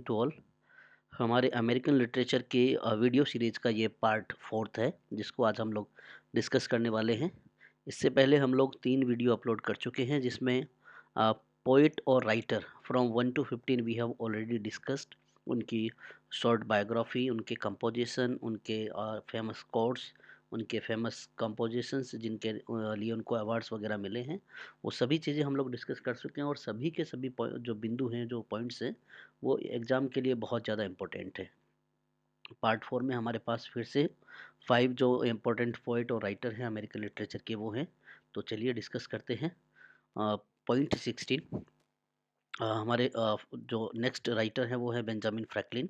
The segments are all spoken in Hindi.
To all. हमारे अमेरिकन लिटरेचर के वीडियो सीरीज का ये पार्ट फोर्थ है जिसको आज हम लोग डिस्कस करने वाले हैं। इससे पहले हम लोग 3 वीडियो अपलोड कर चुके हैं जिसमें पोइट और writer from 1 to 15 we have already discussed. उनकी शॉर्ट बायोग्राफी, उनके कंपोजिशन, उनके फेमस कोट्स, उनके फेमस कंपोजिशंस जिनके लिए उनको अवार्ड्स वगैरह मिले हैं, वो सभी चीज़ें हम लोग डिस्कस कर चुके हैं। और सभी के सभी जो बिंदु हैं, जो पॉइंट्स हैं, वो एग्ज़ाम के लिए बहुत ज़्यादा इम्पोर्टेंट है। पार्ट 4 में हमारे पास फिर से 5 जो इम्पोर्टेंट पोइट और राइटर हैं अमेरिकन लिटरेचर के, वो हैं। तो चलिए डिस्कस करते हैं। पॉइंट 16, हमारे जो नेक्स्ट राइटर है वो है बेंजामिन फ्रैंकलिन।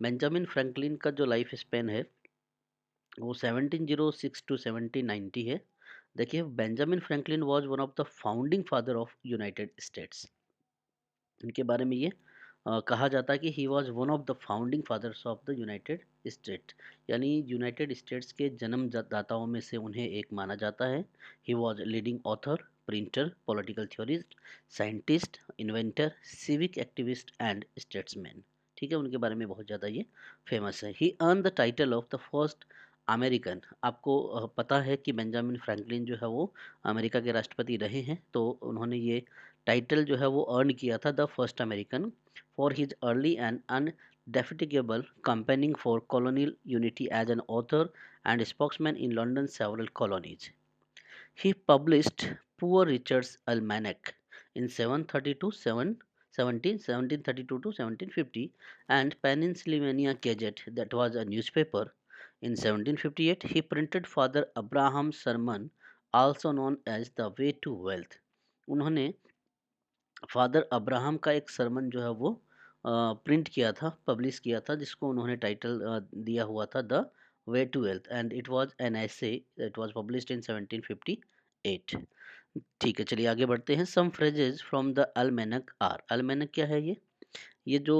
बेंजामिन फ्रैंकलिन का जो लाइफ स्पेन है वो 1706 to 1790 है। देखिए, Benjamin Franklin was one of the founding father of United States. इनके बारे में ये कहा जाता है कि he was one of the founding fathers of the United State, यानी यूनाइटेड स्टेट्स के जन्मदाताओं में से उन्हें एक माना जाता है। He was leading author, printer, political theorist, scientist, inventor, civic activist and statesman. ठीक है, उनके बारे में बहुत ज़्यादा ये फेमस है। He earn the title of the first American. आपको पता है कि बेंजामिन फ्रैंकलिन जो है वो अमेरिका के राष्ट्रपति रहे हैं, तो उन्होंने ये टाइटल जो है वो अर्न किया था, the first American, for his early and indefatigable campaigning for colonial unity as an author and spokesman in London's several colonies. He published Poor Richard's Almanac in 1732 to 1750 and Pennsylvania Gazette, that was a newspaper. In 1758, he printed Father Abraham's sermon, also known as The Way to Wealth. उन्होंने फादर अब्राहम का एक सरमन जो है वो प्रिंट किया था, पब्लिश किया था, जिसको उन्होंने टाइटल दिया हुआ था the way to wealth, and it was an essay. It was published in 1758। ठीक है, चलिए आगे बढ़ते हैं। Some phrases from the almanac are. Almanac क्या है? ये जो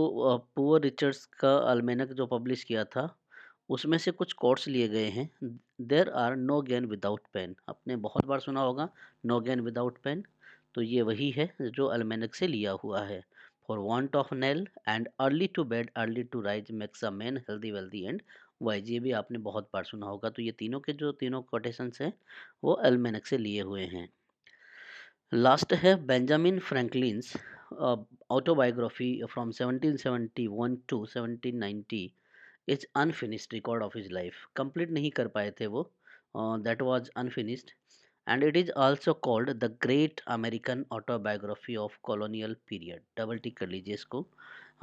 पुअर रिचर्ड्स का अल्मेनक जो पब्लिश किया था, उसमें से कुछ कोट्स लिए गए हैं। There are no gain without pain. आपने बहुत बार सुना होगा नो गेन विदाउट पेन, तो ये वही है जो अल्मेनक से लिया हुआ है। For want of nail and early to bed early to rise makes a man healthy wealthy and wise, ये भी आपने बहुत बार सुना होगा। तो ये तीनों के जो तीनों कोटेशंस हैं वो अल्मेनक से लिए हुए हैं। लास्ट है Benjamin Franklin's autobiography from 1771 to 1790 is unfinished record of his life. Complete नहीं कर पाए थे वो, that was unfinished, and it is also called the great American autobiography of colonial period. Double tick कर लीजिए इसको।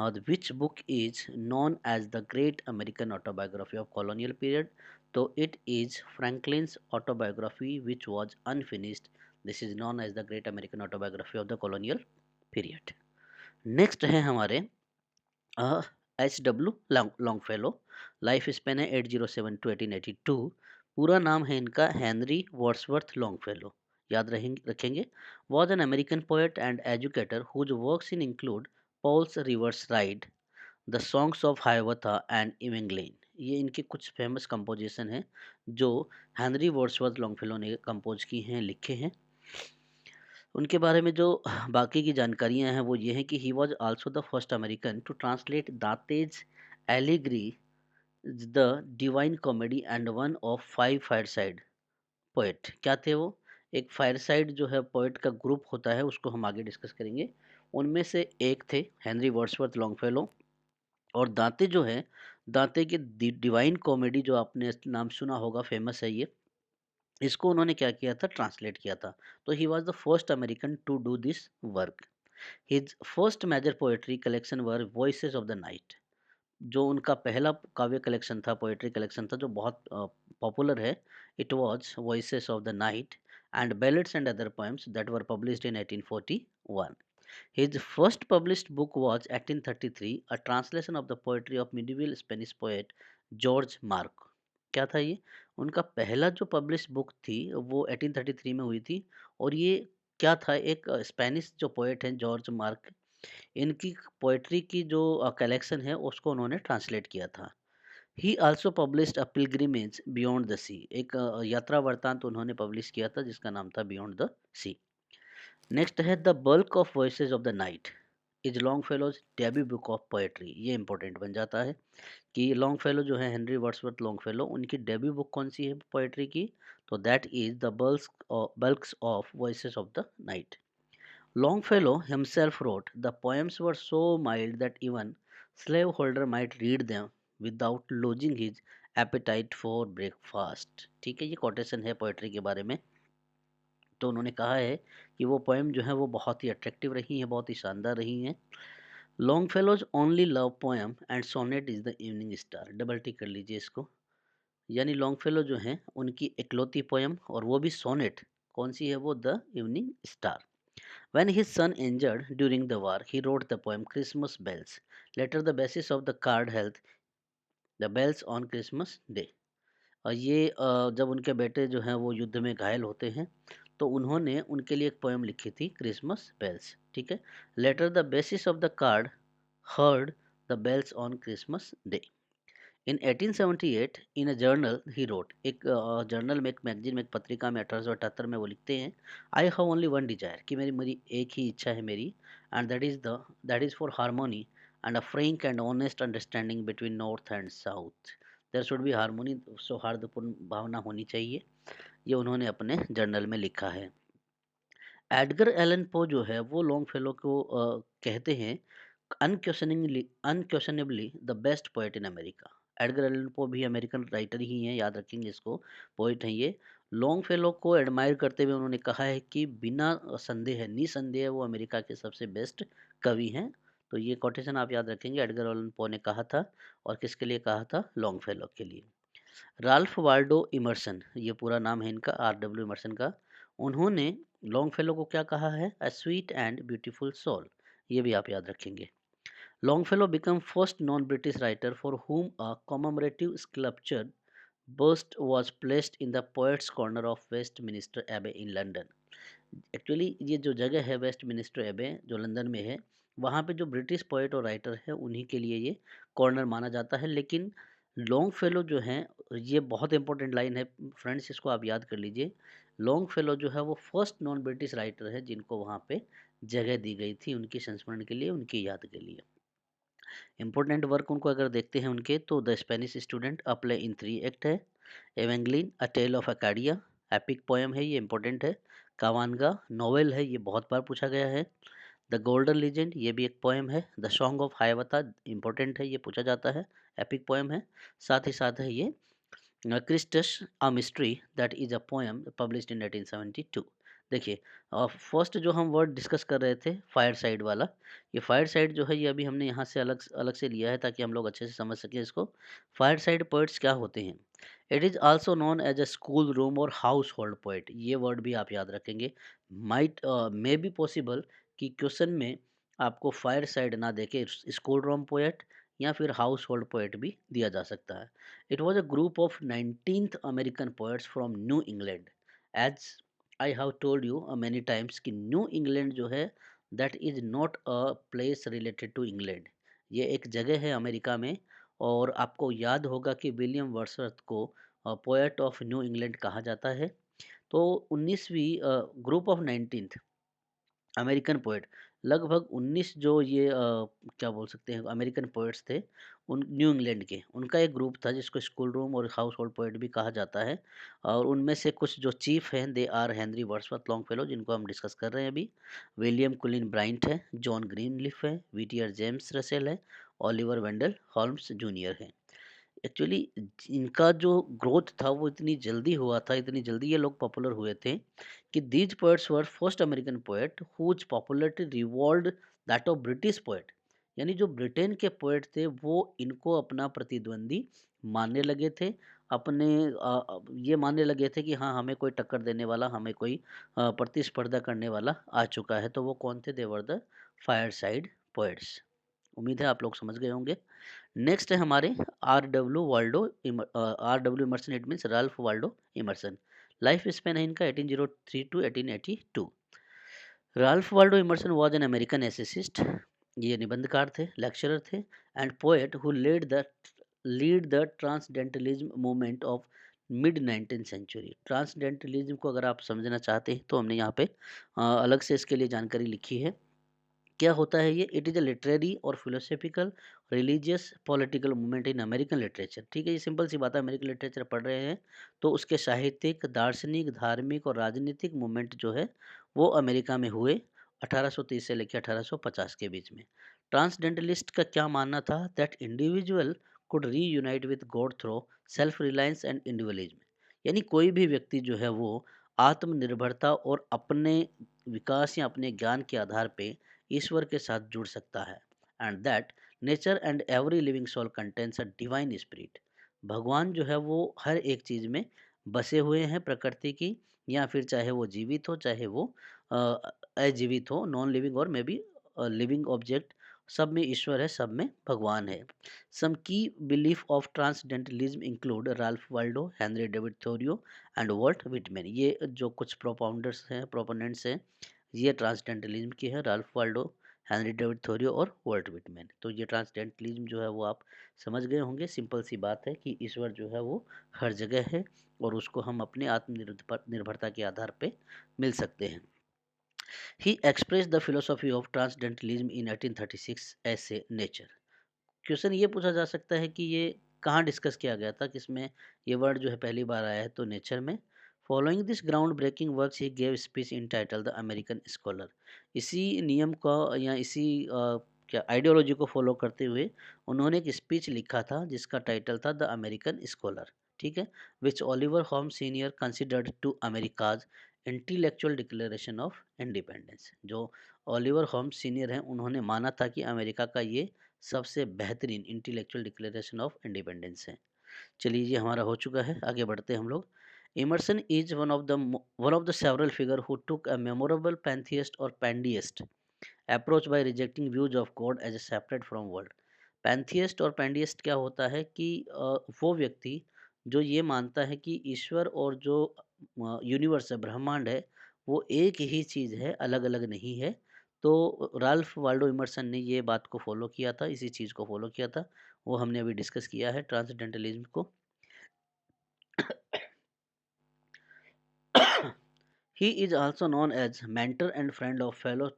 Which book is known as the great American autobiography of colonial period? तो it is Franklin's autobiography which was unfinished. This is known as the great American autobiography of the colonial period. Next है हमारे H.W. लॉन्गफेलो। लाइफ स्पेन है 807 to 1882। पूरा नाम है इनका हेनरी वर्ड्सवर्थ लॉन्गफेलो। याद रखेंगे। Was an American poet and educator whose works in include Paul's Revere's ride, the songs of Hiawatha and Evangeline. ये इनके कुछ फेमस कंपोजिशन हैं जो हेनरी वर्ड्सवर्थ लॉन्गफेलो ने कंपोज की हैं, लिखे हैं। उनके बारे में जो बाकी की जानकारियां हैं वो ये हैं कि he was also the first American to translate Dante's एलिग्री, the divine comedy and one of 5 fireside poet. क्या थे वो? एक फायरसाइड जो है पोएट का ग्रुप होता है, उसको हम आगे डिस्कस करेंगे। उनमें से एक थे हेनरी वर्ड्सवर्थ लॉन्गफेलो। और दांते जो है, दांते के डिवाइन कॉमेडी जो आपने नाम सुना होगा, फेमस है ये, इसको उन्होंने क्या किया था? ट्रांसलेट किया था। तो he was the first American to do this work. His first major poetry collection were voices of the night. जो उनका पहला काव्य कलेक्शन था, पोएट्री कलेक्शन था, जो बहुत पॉपुलर है, it was voices of the night and ballads and other poems that were published in 1841। His first published book was 1833, a translation of the poetry of medieval Spanish poet George Mark। क्या था ये? उनका पहला जो पब्लिश बुक थी वो 1833 में हुई थी। और ये क्या था? एक स्पेनिश जो पोएट हैं जॉर्ज मार्क, इनकी पोएट्री की जो कलेक्शन है उसको उन्होंने ट्रांसलेट किया था। He also published a pilgrimage beyond the sea. एक यात्रा वृत्तांत उन्होंने पब्लिश किया था जिसका नाम था बियॉन्ड द सी। नेक्स्ट है the bulk of voices of the night. Is Longfellow's debut book of poetry. ये इंपॉर्टेंट बन जाता है कि लॉन्गफेलो जो है हेनरी वर्ड्सवर्थ लॉन्गफेलो, उनकी डेब्यू बुक कौन सी है पोएट्री की, तो that is the bulks of voices of the night. Longfellow himself wrote, the poems were so mild that even slaveholder might read them without losing his appetite for breakfast। ठीक है, ये कोटेशन है पोएट्री के बारे में। तो उन्होंने कहा है कि वो पोएम जो है वो बहुत ही अट्रैक्टिव रही हैं, बहुत ही शानदार रही हैं। Longfellow's only love poem and sonnet is the evening star. Double tick कर लीजिए इसको। यानी लॉन्गफेलो जो हैं उनकी इकलौती पोएम और वो भी सोनेट कौन सी है, वो the evening star. When his son injured during the war, he wrote the poem Christmas Bells. Later, the basis of the card held the bells on Christmas Day। और ये जब उनके बेटे जो हैं वो युद्ध में घायल होते हैं तो उन्होंने उनके लिए एक पोएम लिखी थी क्रिसमस बेल्स। ठीक है, later the basis of the card heard the bells on Christmas day. In 1878 in a journal he wrote, एक जर्नल में, एक मैगजीन में, एक पत्रिका में 1878 में वो लिखते हैं, I have only one desire, कि मेरी मेरी एक ही इच्छा है मेरी, and that is for harmony and a frank and honest understanding between north and south. There should be harmony, सौहार्दपूर्ण भावना होनी चाहिए। ये उन्होंने अपने जर्नल में लिखा है। एडगर एलन पो जो है वो लॉन्ग फेलो को कहते हैं unquestionably the best poet in America. Edgar Allan Poe भी अमेरिकन राइटर ही हैं, याद रखेंगे इसको, पोइट हैं ये। लॉन्ग फेलो को एडमायर करते हुए उन्होंने कहा है कि बिना संदेह, निसंदेह वो अमेरिका के सबसे बेस्ट कवि हैं। तो ये कोटेशन आप याद रखेंगे, एडगर एलन पो ने कहा था, और किसके लिए कहा था, लॉन्ग फेलो के लिए। राल्फ वाल्डो इमर्सन, ये पूरा नाम है इनका, R W इमर्सन का। उन्होंने लॉन्गफेलो को क्या कहा है, a sweet and beautiful soul. ये भी आप याद रखेंगे। Longfellow become first non British writer फॉर whom a commemorative sculpture bust was placed in the Poets Corner of Westminster Abbey in London। Actually ये जो जगह है वेस्टमिनिस्टर एबे जो लंदन में है, वहाँ पे जो ब्रिटिश पोएट और राइटर है उन्हीं के लिए ये कॉर्नर माना जाता है। लेकिन लॉन्ग फेलो जो हैं, ये बहुत इंपॉर्टेंट लाइन है फ्रेंड्स, इसको आप याद कर लीजिए। लॉन्ग फेलो जो है वो फर्स्ट नॉन ब्रिटिश राइटर है जिनको वहाँ पे जगह दी गई थी उनकी संस्मरण के लिए, उनकी याद के लिए। इंपॉर्टेंट वर्क उनको अगर देखते हैं उनके, तो the Spanish student a play in 3 act है। Evangeline a tale of Acadia, epic poem है, ये इंपॉर्टेंट है। कावानगा नॉवेल है, ये बहुत बार पूछा गया है। द गोल्डन लीजेंड, ये भी एक पोएम है। द सॉन्ग ऑफ हायवता, इंपॉर्टेंट है, ये पूछा जाता है, एपिक पोएम है। साथ ही साथ है ये Christus a mystery, that is a poem published in 1872। देखिए, फर्स्ट जो हम वर्ड डिस्कस कर रहे थे फायर साइड वाला, ये फायर साइड जो है ये अभी हमने यहाँ से अलग अलग से लिया है ताकि हम लोग अच्छे से समझ सकें इसको। फायर साइड पोइट्स क्या होते हैं, it is also known as a schoolroom और हाउस होल्ड पोइट। ये वर्ड भी आप याद रखेंगे। माइट मे बी पॉसिबल कि क्वेश्चन में आपको फायर साइड ना देके स्कूल रूम पोएट या फिर हाउस होल्ड पोएट भी दिया जा सकता है। It was a group of 19th American poets from New England. As I have told you many times कि न्यू इंग्लैंड जो है that is not a place related to England। ये एक जगह है अमेरिका में, और आपको याद होगा कि विलियम वर्ड्सवर्थ को पोएट ऑफ न्यू इंग्लैंड कहा जाता है। तो 19वीं group of 19th American poet, लगभग 19 जो ये क्या बोल सकते हैं अमेरिकन पोएट्स थे उन न्यू इंग्लैंड के, उनका एक ग्रुप था जिसको स्कूल रूम और हाउस होल्ड पोएट भी कहा जाता है। और उनमें से कुछ जो चीफ हैं, they are Henry Wordsworth Longfellow जिनको हम डिस्कस कर रहे हैं अभी, विलियम कुलिन ब्राइंट है, जॉन ग्रीनलीफ है, वीटियर जेम्स रसेल है, ओलिवर वेंडल होल्म्स जूनियर है। एक्चुअली इनका जो ग्रोथ था वो इतनी जल्दी हुआ था, इतनी जल्दी ये लोग पॉपुलर हुए थे कि these poets were first American poet whose popularity rivalled that of British poet. यानी जो ब्रिटेन के पोएट थे वो इनको अपना प्रतिद्वंदी मानने लगे थे, अपने ये मानने लगे थे कि हाँ हमें कोई टक्कर देने वाला, हमें कोई प्रतिस्पर्धा करने वाला आ चुका है। तो वो कौन थे, देवर द फायर साइड पोएट्स। उम्मीद है आप लोग समझ गए होंगे। नेक्स्ट है हमारे R W Emerson, it means Ralph Waldo Emerson. Life span है इनका 1803 to 1882। Ralph Waldo Emerson was an American essayist, ये निबंधकार थे, लेक्चरर थे, and poet who lead the transcendentalism movement of mid 19th century. Transcendentalism को अगर आप समझना चाहते हैं तो हमने यहाँ पे अलग से इसके लिए जानकारी लिखी है। क्या होता है ये? इट इज़ अ लिटरेरी और philosophical, religious, political movement in American literature. ठीक है, ये सिंपल सी बात है, अमेरिकन लिटरेचर पढ़ रहे हैं तो उसके साहित्यिक, दार्शनिक, धार्मिक और राजनीतिक मूवमेंट जो है वो अमेरिका में हुए 1830 से लेकर 1850 के बीच में। ट्रांसडेंटलिस्ट का क्या मानना था? That individual could reunite with God through self reliance and individualism. यानी कोई भी व्यक्ति जो है वो आत्मनिर्भरता और अपने विकास या अपने ज्ञान के आधार पे ईश्वर के साथ जुड़ सकता है। And that nature and every living soul contains a divine spirit. भगवान जो है वो हर एक चीज में बसे हुए हैं प्रकृति की, या फिर चाहे वो जीवित हो चाहे वो अजीवित हो, नॉन लिविंग और मे बी लिविंग ऑब्जेक्ट, सब में ईश्वर है, सब में भगवान है। Some key belief of transcendentalism include Ralph Waldo, Henry David Thoreau and Walt Whitman. ये जो कुछ प्रोपाउंडर्स हैं, प्रोपोनेंट्स हैं, ये ट्रांसडेंटलिज्म की है। राल्फ वाल्डो, हेनरी डेविड थोरियो और वॉल्ट विटमैन। तो ये ट्रांसडेंटलिज्म जो है वो आप समझ गए होंगे। सिंपल सी बात है कि ईश्वर जो है वो हर जगह है और उसको हम अपने आत्मनिर्भरता के आधार पे मिल सकते हैं। ही एक्सप्रेस द फिलोसॉफी ऑफ ट्रांसडेंटलिज्म इन 1836 ऐसे नेचर। क्वेश्चन ये पूछा जा सकता है कि ये कहाँ डिस्कस किया गया था, किसमें ये वर्ड जो है पहली बार आया है? तो नेचर में। Following this groundbreaking works he gave speech in title the American scholar. इसी नियम का या इसी क्या आइडियोलॉजी को फॉलो करते हुए उन्होंने एक स्पीच लिखा था जिसका टाइटल था द अमेरिकन स्कॉलर। ठीक है, विच ओलिवर होम Senior considered to America's intellectual declaration of independence. जो ओलिवर होम सीनियर हैं उन्होंने माना था कि अमेरिका का ये सबसे बेहतरीन इंटेलेक्चुअल डिक्लेरेशन ऑफ इंडिपेंडेंस है। चलिए ये हमारा हो चुका है, आगे बढ़ते हैं हम लोग। Emerson is one of the several figure who took a memorable pantheist और pandeist approach by rejecting views of God as a separate from world. Pantheist और पैंडियस्ट क्या होता है कि वो व्यक्ति जो ये मानता है कि ईश्वर और जो यूनिवर्स है, ब्रह्मांड है, वो एक ही चीज़ है, अलग अलग नहीं है। तो राल्फ वाल्डो इमर्सन ने ये बात को फॉलो किया था, इसी चीज़ को फॉलो किया था, वो हमने अभी डिस्कस किया है ट्रांसडेंटलिज्म को। He is also known as mentor and friend of fellow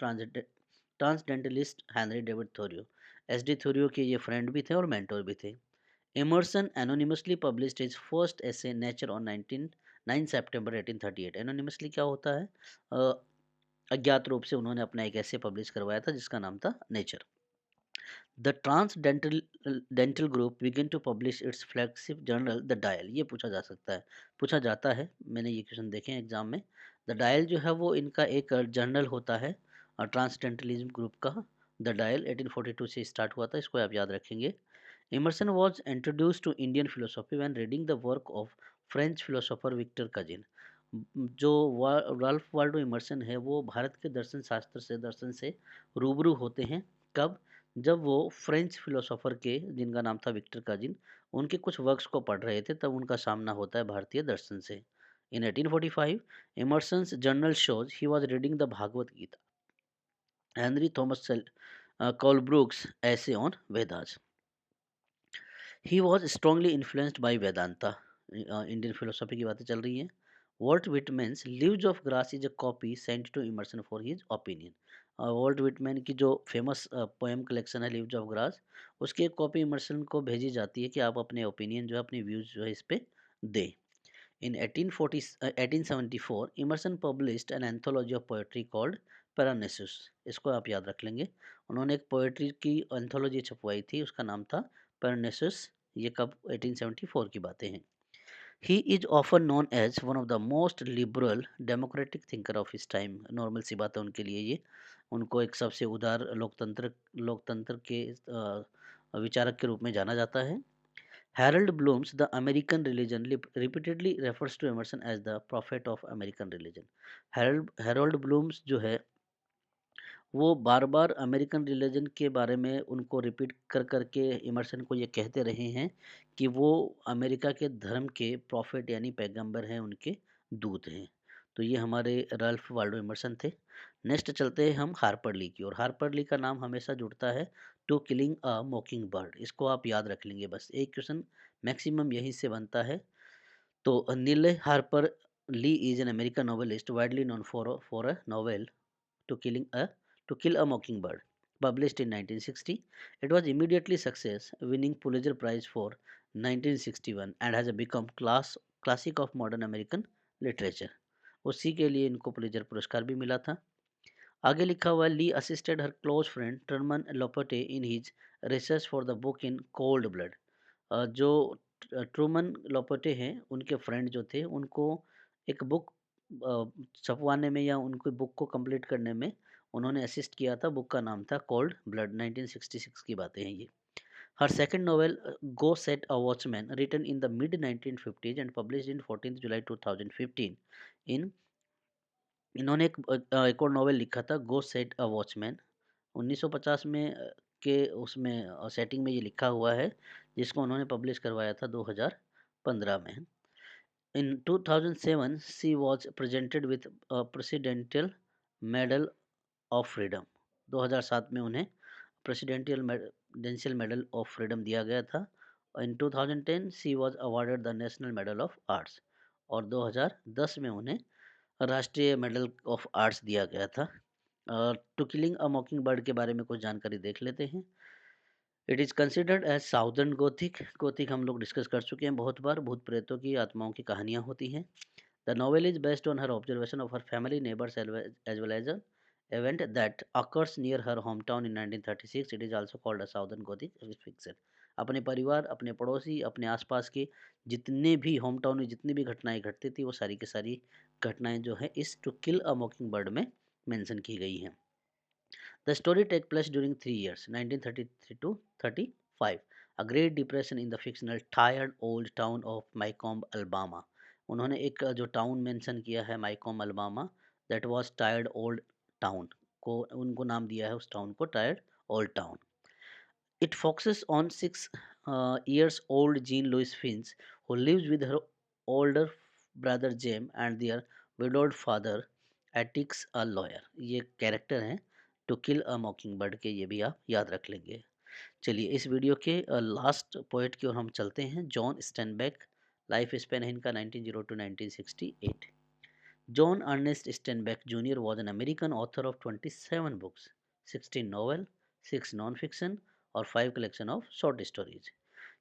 transcendentalist Henry David Thoreau. S D Thoreau के ये फ्रेंड भी थे और मेंटोर भी थे। Emerson anonymously published his first essay nature on 9 सितंबर 1838। एनोनिमसली क्या होता है? अ, अज्ञात रूप से उन्होंने अपना एक ऐसे पब्लिश करवाया था जिसका नाम था nature. The transcendental group begin to publish its flagship journal the dial. ये पूछा जा सकता है, पूछा जाता है, मैंने ये क्वेश्चन देखे हैं एग्जाम में। द डायल जो है वो इनका एक जर्नल होता है ट्रांसडेंटलिज्म ग्रुप का। द डायल 1842 से स्टार्ट हुआ था, इसको आप याद रखेंगे। Emerson was introduce to Indian philosophy when reading the work of French philosopher Victor Cousin. जो राल्फ वाल्डो इमर्सन है वो भारत के दर्शन से रूबरू होते हैं। कब? जब वो फ्रेंच फिलोसोफर के, जिनका नाम था विक्टर काजिन, उनके कुछ वर्क्स को पढ़ रहे थे, तब उनका सामना होता है भारतीय दर्शन से। In 1845 Emerson's journal shows he was reading the Bhagavad Gita. Henry Thomas Colebrooke's essay on Vedas. He was strongly influenced by Vedanta. Indian philosophy की बातें चल रही हैं। Walt Whitman's leaves of grass is a copy sent to Emerson for his opinion. Walt Whitman की जो फेमस पोएम कलेक्शन है लिव्स ऑफ ग्रास, उसकी एक कॉपी इमर्सन को भेजी जाती है कि आप अपने ओपिनियन जो है, अपनी व्यूज जो है इस पे दें। In 1874, Emerson published an anthology of poetry called Parnassus। इसको आप याद रख लेंगे। उन्होंने एक पोएट्री की एंथोलॉजी छपवाई थी, उसका नाम था Parnassus। ये कब? 1874 की बातें हैं। He is often known as one of the most liberal democratic thinker of his time। Normal सी बात है उनके लिए ये, उनको एक सबसे उदार लोकतंत्र के विचारक के रूप में जाना जाता है। Harold Bloom's The American Religion repeatedly refers to Emerson as the prophet of American religion। Harold Blooms जो है वो बार बार अमेरिकन रिलीजन के बारे में उनको रिपीट कर करके इमर्सन को ये कहते रहे हैं कि वो अमेरिका के धर्म के प्रॉफिट यानी पैगंबर हैं, उनके दूत हैं। तो ये हमारे राल्फ वाल्डो इमर्सन थे। नेक्स्ट चलते हैं हम हार्पर ली की, और हार्पर ली का नाम हमेशा जुड़ता है to killing a mockingbird. इसको आप याद रख लेंगे, बस एक क्वेश्चन मैक्सिमम यहीं से बनता है। तो Nelle Harper Lee is an American novelist widely known for a novel to killing a to kill a mockingbird. published in 1960. It was immediately success, winning Pulitzer Prize for 1961 and has become classic of modern American literature. उसी के लिए इनको पुलित्जर पुरस्कार भी मिला था। आगे लिखा हुआ है, Lee assisted her close friend Truman Capote in his research for the book in cold blood. जो ट्रूमन लोपेटे हैं, उनके फ्रेंड जो थे, उनको एक बुक छपवाने में या उनकी बुक को कंप्लीट करने में उन्होंने असिस्ट किया था। बुक का नाम था कोल्ड ब्लड। 1966 की बातें हैं ये। Her second novel go set a watchman written in the mid 1950s and published in 14 July 2015 in इन्होंने एक और नॉवेल लिखा था, गो सेट अ वॉचमैन। 1950 में के उसमें सेटिंग में ये लिखा हुआ है, जिसको उन्होंने पब्लिश करवाया था 2015 में। इन 2007 she was presented with presidential medal of freedom. 2007 में उन्हें प्रेसिडेंशियल मेडल ऑफ फ्रीडम दिया गया था। इन 2010 she was awarded the national medal of arts और 2010 में उन्हें राष्ट्रीय मेडल ऑफ आर्ट्स दिया गया था। To killing a mockingbird के बारे में कुछ जानकारी देख लेते हैं। It is considered as southern gothic. Gothic हम लोग डिस्कस कर चुके हैं बहुत बार। भूत प्रेतों की आत्माओं की कहानियाँ होती हैं। The novel is based on her observation of her family neighbours as well as an event that occurs near her hometown in 1936. It is also called a Southern Gothic fiction. अपने परिवार, अपने पड़ोसी, अपने आसपास के जितने भी होम टाउन में जितनी भी घटनाएं घटती थी, वो सारी की सारी घटनाएं जो है इस to kill a mockingbird में मेंशन की गई हैं। The story takes place during 3 years, 1933 to 35. A Great Depression in the fictional tired old town of Maycomb, Alabama. उन्होंने एक जो टाउन मेंशन किया है Maycomb, Alabama, that was tired old town को उनको नाम दिया है उस टाउन को tired old town. It focuses on 6 years old Jean Louise Finch, who lives with her older brother James and their widowed father Atticus, a lawyer. ये कैरेक्टर हैं to kill a mockingbird के, ये भी आप याद रख लेंगे। चलिए इस वीडियो के लास्ट पोएट की ओर हम चलते हैं। जॉन स्टेनबेक। लाइफ स्पेन है इनका 1902 to 1968। John Ernest Steinbeck Jr. was an American author of 27 books, 16 novels, 6 non-fiction, और 5 collection of short stories.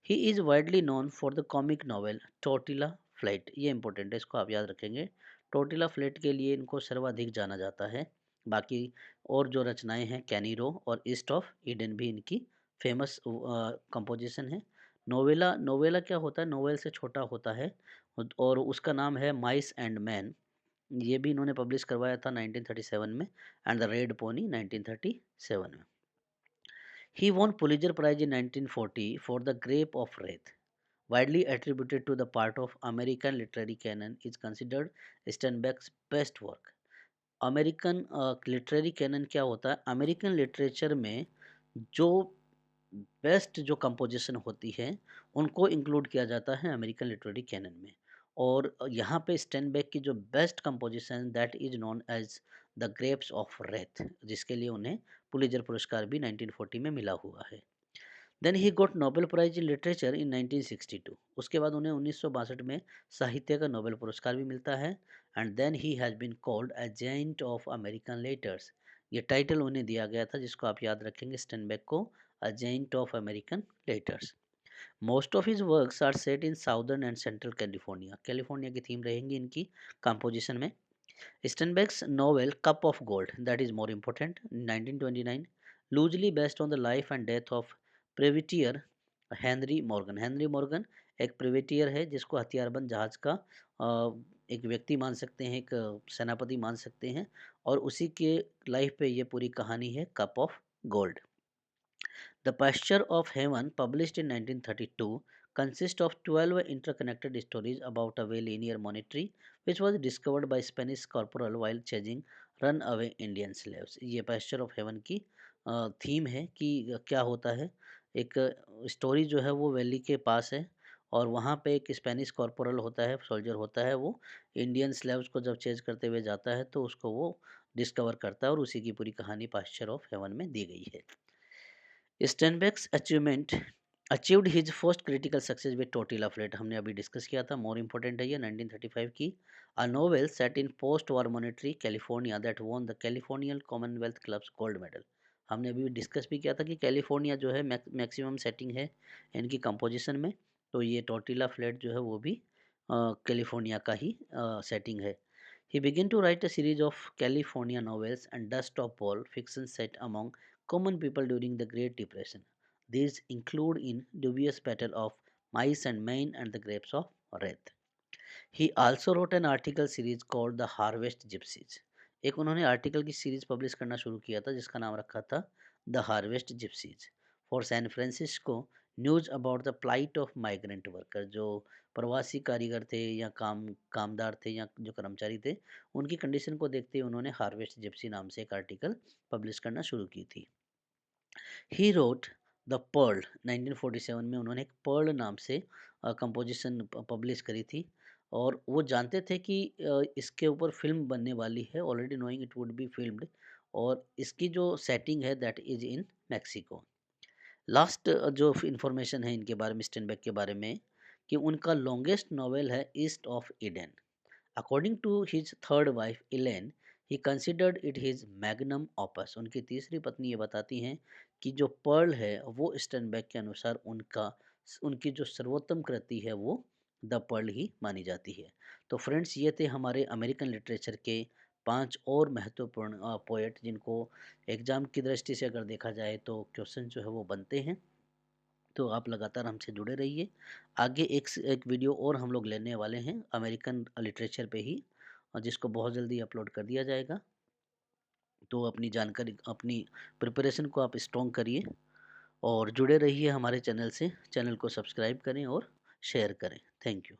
He is widely known for the comic novel Tortilla Flight. ये important है, इसको आप याद रखेंगे। टोटिला फ्लेट के लिए इनको सर्वाधिक जाना जाता है। बाकी और जो रचनाएं हैं कैनिरो और ईस्ट ऑफ ईडन भी इनकी फेमस कंपोजिशन है। नोवेला, नोवेला क्या होता है? नोवेल से छोटा होता है और उसका नाम है माइस एंड मैन। ये भी इन्होंने पब्लिश करवाया था 1937 में। एंड द रेड पोनी 1937 में। He won Pulitzer Prize in 1940 for the grape of wrath. Widely attributed to the part of American literary canon, is considered Steinbeck's best work. American literary canon क्या होता है? अमेरिकन लिटरेचर में जो बेस्ट जो कंपोजिशन होती है उनको इंक्लूड किया जाता है अमेरिकन लिटरेरी कैनन में। और यहाँ पे स्टेनबेक की जो best composition that is known as the grapes of wrath, जिसके लिए उन्हें पुलित्जर पुरस्कार भी 1940 में मिला हुआ है। Then he got Nobel prize in literature in 1962। उसके बाद उन्हें 1962 में साहित्य का नोबेल पुरस्कार भी मिलता है। And then he has been called a giant of American letters. ये टाइटल उन्हें दिया गया था जिसको आप याद रखेंगे स्टेनबेक को, a giant of American letters. Most of his works are set in southern and central California. California की थीम रहेंगी इनकी कंपोजिशन में। Steinbeck's novel cup of gold, that is more important, 1929, loosely based on the life and death of privateer Henry Morgan. Henry Morgan एक प्रिवेटियर है जिसको हथियारबंद जहाज का एक व्यक्ति मान सकते हैं, एक सेनापति मान सकते हैं, और उसी के लाइफ पे ये पूरी कहानी है cup of gold. The Pasture of Heaven, published in 1932, consists of 12 interconnected stories about a linear monetary which was discovered by Spanish corporal while chasing runaway Indian slaves. ये Pasture of Heaven की थीम है कि क्या होता है। एक स्टोरी जो है वो वैली के पास है और वहाँ पे एक स्पेनिश कॉर्पोरल होता है, सोल्जर होता है, वो इंडियन स्लेव्स को जब चेज करते हुए जाता है तो उसको वो डिस्कवर करता है और उसी की पूरी कहानी पास्चर ऑफ हेवन में दी गई है। Steinbeck's achieved his first critical success with Tortilla flat, हमने अभी डिस्कस किया था, मोर इम्पोर्टेंट है ये 1935 की। अ novel set in post war monetary California that won the Californian Commonwealth clubs gold medal. हमने अभी डिस्कस भी किया था कि कैलिफोर्निया जो है मैक्सिमम सेटिंग है इनकी कंपोजिशन में, तो ये टॉर्टिला फ्लैट जो है वो भी कैलिफोर्निया का ही सेटिंग है. He began to write a series of California novels and dust of ball fiction set among common people during the Great Depression. These include in Dubious Battle of Mice and Men and the Grapes of Wrath. He also wrote an article series called The Harvest Gypsies. एक उन्होंने आर्टिकल की सीरीज पब्लिश करना शुरू किया था जिसका नाम रखा था the harvest gypsies for San Francisco. News about the plight of migrant worker, जो प्रवासी कारीगर थे या कामदार थे या जो कर्मचारी थे, उनकी कंडीशन को देखते हुए उन्होंने हार्वेस्ट जिप्सी नाम से एक आर्टिकल पब्लिश करना शुरू की थी. ही रोट द पर्ल 1947 में उन्होंने एक पर्ल नाम से कंपोजिशन पब्लिश करी थी, और वो जानते थे कि इसके ऊपर फिल्म बनने वाली है, already knowing it would be filmed, और इसकी जो सेटिंग है that is in Mexico. Last जो इंफॉर्मेशन है इनके बारे में, स्टेनबेक के बारे में, कि उनका लॉन्गेस्ट नॉवेल है east of Eden. According to his third wife Elaine, he considered it his magnum opus. उनकी तीसरी पत्नी ये बताती हैं कि जो पर्ल है वो स्टनबैक के अनुसार उनकी जो सर्वोत्तम कृति है वो द पर्ल ही मानी जाती है. तो फ्रेंड्स, ये थे हमारे अमेरिकन लिटरेचर के 5 और महत्वपूर्ण पोएट जिनको एग्जाम की दृष्टि से अगर देखा जाए तो क्वेश्चन जो है वो बनते हैं. तो आप लगातार हमसे जुड़े रहिए. आगे एक वीडियो और हम लोग लेने वाले हैं अमेरिकन लिटरेचर पे ही, जिसको बहुत जल्दी अपलोड कर दिया जाएगा. तो अपनी जानकारी, अपनी प्रिपरेशन को आप स्ट्रॉन्ग करिए और जुड़े रहिए हमारे चैनल से. चैनल को सब्सक्राइब करें और शेयर करें. Thank you.